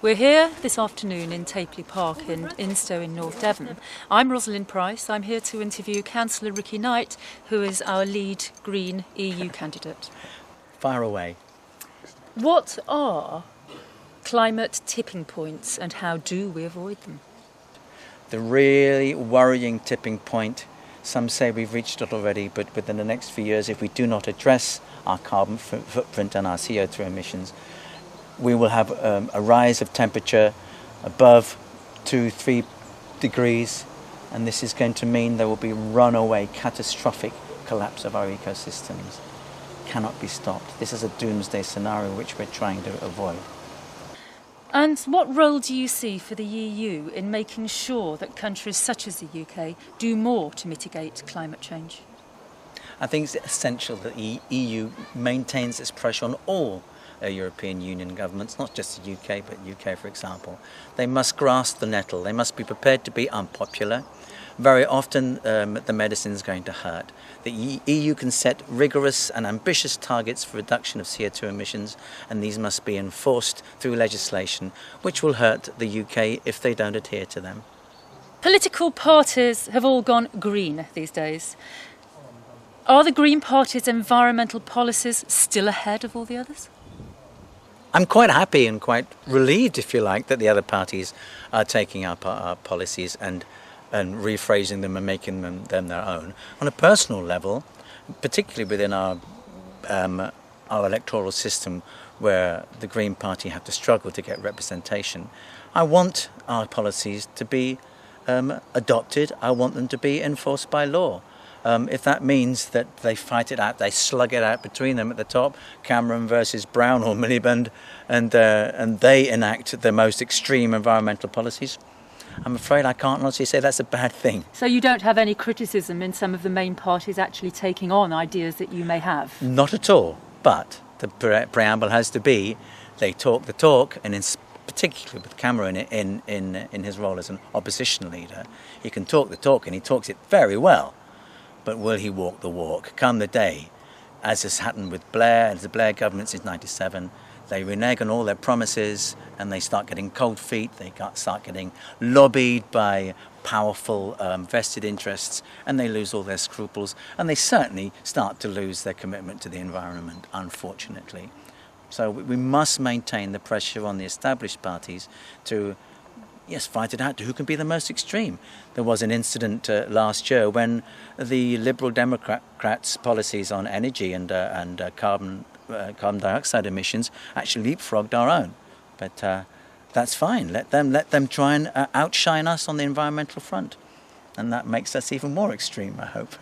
We're here this afternoon in Tapley Park in Instow in North Devon. I'm Rosalind Price. I'm here to interview Councillor Ricky Knight, who is our lead Green EU candidate. Fire away. What are climate tipping points and how do we avoid them? The really worrying tipping point, some say we've reached it already, but within the next few years, if we do not address our carbon footprint and our CO2 emissions, we will have a rise of temperature above 2-3 degrees, and this is going to mean there will be runaway, catastrophic collapse of our ecosystems. Cannot be stopped. This is a doomsday scenario which we're trying to avoid. And what role do you see for the EU in making sure that countries such as the UK do more to mitigate climate change? I think it's essential that the EU maintains its pressure on all European Union governments, not just the UK, but UK, for example. They must grasp the nettle. They must be prepared to be unpopular. Very often the medicine is going to hurt. The EU can set rigorous and ambitious targets for reduction of CO2 emissions, and these must be enforced through legislation, which will hurt the UK if they don't adhere to them. Political parties have all gone green these days. Are the Green Party's environmental policies still ahead of all the others? I'm quite happy and quite relieved, if you like, that the other parties are taking up our policies and rephrasing them and making them their own. On a personal level, particularly within our electoral system where the Green Party have to struggle to get representation, I want our policies to be adopted. I want them to be enforced by law. If that means that they fight it out, they slug it out between them at the top, Cameron versus Brown or Miliband, and they enact the most extreme environmental policies, I'm afraid I can't honestly say that's a bad thing. So you don't have any criticism in some of the main parties actually taking on ideas that you may have? Not at all, but the preamble has to be, they talk the talk, and particularly with Cameron in his role as an opposition leader, he can talk the talk and he talks it very well. But will he walk the walk? Come the day, as has happened with Blair, as the Blair government since '97, they renege on all their promises and they start getting cold feet, they start getting lobbied by powerful vested interests, and they lose all their scruples, and they certainly start to lose their commitment to the environment, unfortunately. So we must maintain the pressure on the established parties to fight it out to who can be the most extreme. There was an incident last year when the Liberal Democrats' policies on energy and carbon dioxide emissions actually leapfrogged our own. But that's fine. Let them try and outshine us on the environmental front, and that makes us even more extreme, I hope.